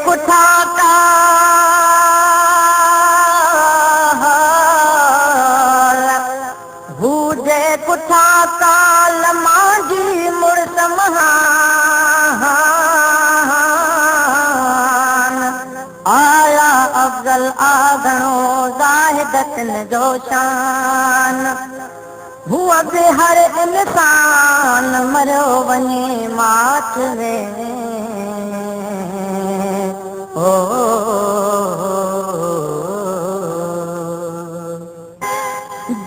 कुठा का भूजे कुठा काल मांझी मुड़स महान आया अफजल आगणो ज़ाहिदतन जो शान हुआ बि हर इंसान मरियो वञे माठ में ओ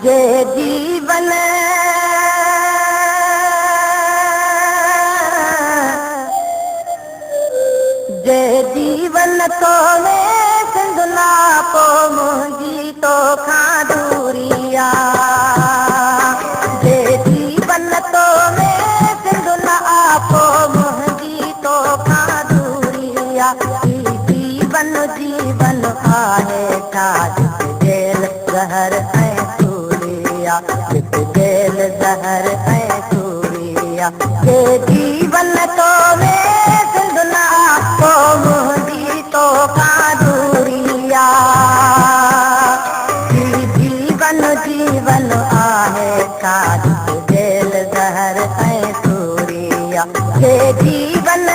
जे जीवन जे जीवन तो में सिंधुना पो मुंहिंजी तोखां दूरिया जे जीवन तो में सिंधुना पो मुंहिंजी तोखां दूरिया जीवन जीवन आहे छा जेल ज़हर ऐं सूरिया जेल ज़हर ऐं सूरिया जे जीवन तो में सिंधुना पो मुंहिंजी तोखां दूरिया जीवन जीवन आहे छा जेल ज़हर ऐं सूरिया जे जीवन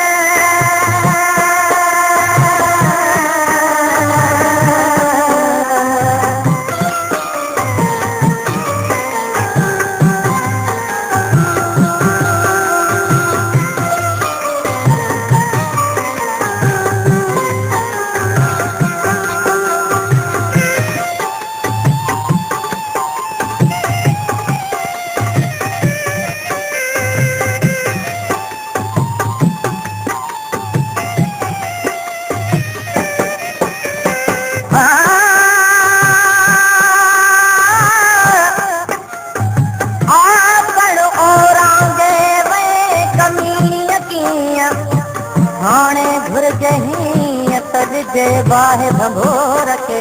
हाणे घुर्ज हीअं तॾिजे बाहि भंभोर खे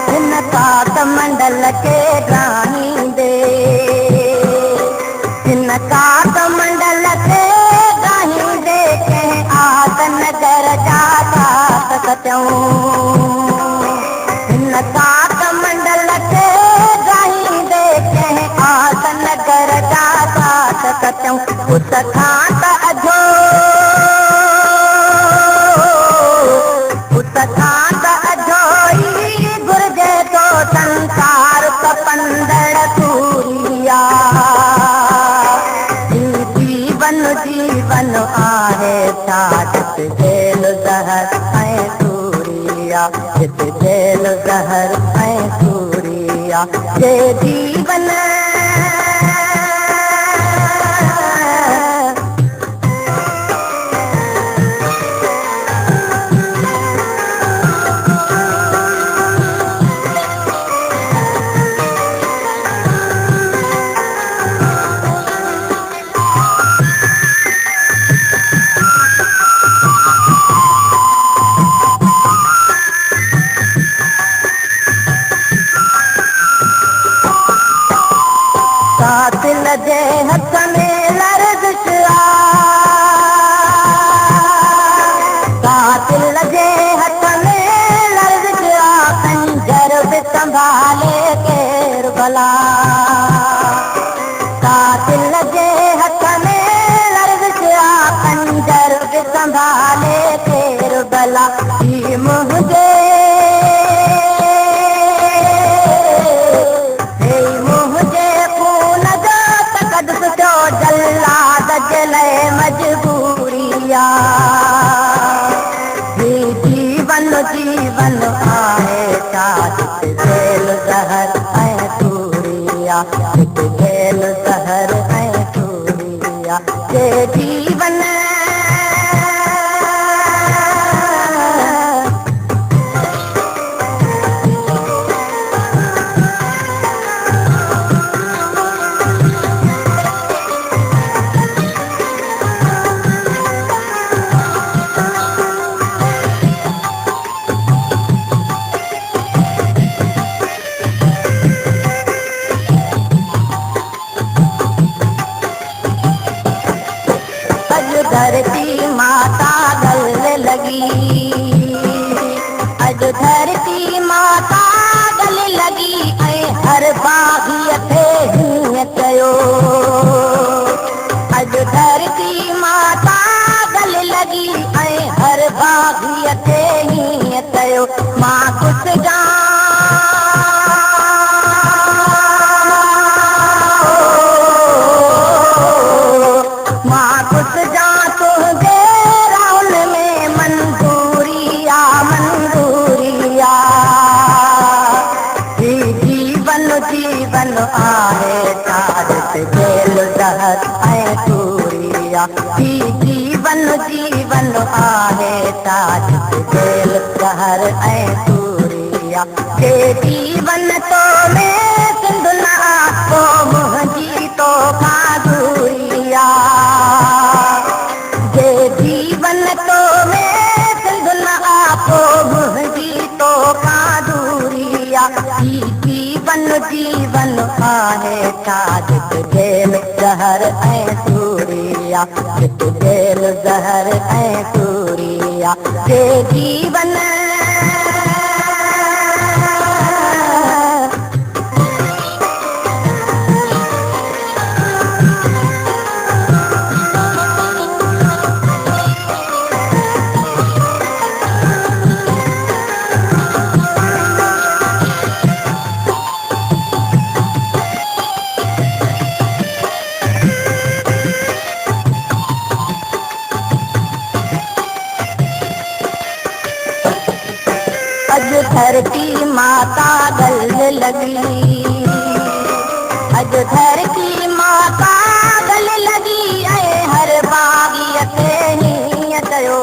हिन कात मंडल खे ॻाहींदे हिन कात मंडल खे ॻाहींदे कंहिं आत नगर जा कात कटियूं हिन कात मंडल खे नगर जा कात कटियूं उस खां त अझो उस खां त अझो ई घुर्जे थो संसार कपंदड़ सूरिया जीवन जीवन आहे छा जेल ज़हर ऐं सूरिया जेल ज़हर ऐं सूरिया जे जीवन कातिल जे हथ में लर्ज़िश कातिल जे हथ में लर्ज़िश खंजर बि संभाले केरु भला कातिल जे हथ में लर्ज़िश खंजर बि संभाले केरु भला ही मुंहिंजे जल्लाद जले मजबूरिया जीवन जीवन आहे छा जेल ज़हर ऐं सूरिया जेल ज़हर ऐं सूरिया जे जीवन अॼु धरती माता गले लॻी ऐं हर बाग़ीअ खे हीअं कयो। अॼु धरती माता गले लॻी ऐं हर बाग़ीअ खे हीअं कयो। मां कुझु मां कुझु तुंहिंजे राउन में मंज़ूरी आहे मंज़ूरी आहे। जीवन जीवन आहे तारीफ़ जेल ज़हर ऐं सूरी आहे। जीवन जीवन आहे तारीफ़ जेल ज़हर ऐं सूरी आहे। जे जीवन तो में सिंध न को मुंहिंजी तो दूरी आहे। जे जीवन तो में सिंध न को मुंहिंजी तो दूरी आहे। जीवन जीवन आहे तारीफ़ जेल ज़हर ऐं सूरी आहे। जेल ज़हर ऐं सूरी आहे। जे जीवन अॼु धरती माता गले लॻी। अॼु धरती माता गले लॻी ऐं हर बाग़ीअ खे हीअं कयो।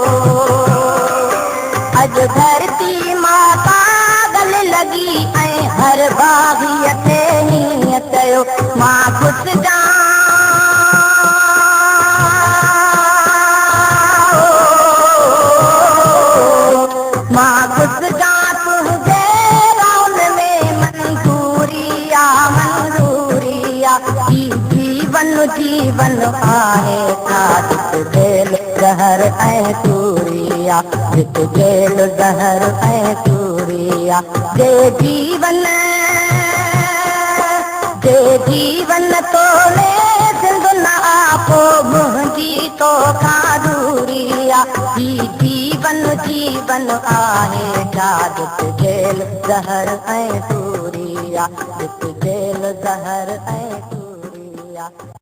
अॼु धरती माता गले लॻी ऐं हर बाग़ीअ खे हीअं कयो। मां कुझु मां कुझु तुंहिंजे राउन में मंज़ूरी आहे मंज़ूरी आहे। जीवन जीवन आहे तारीफ़ जेल ज़हर ऐं सूरी आहे। जेल ज़हर ऐं सूरी आहे। जे जीवन तो में सिंध न को मुंहिंजी तो दूरी आहे। जीवन जीवन आहे तारीफ़ जेल ज़हर ऐं सूरी आहे। जेल ज़हर ऐं सूरी आहे।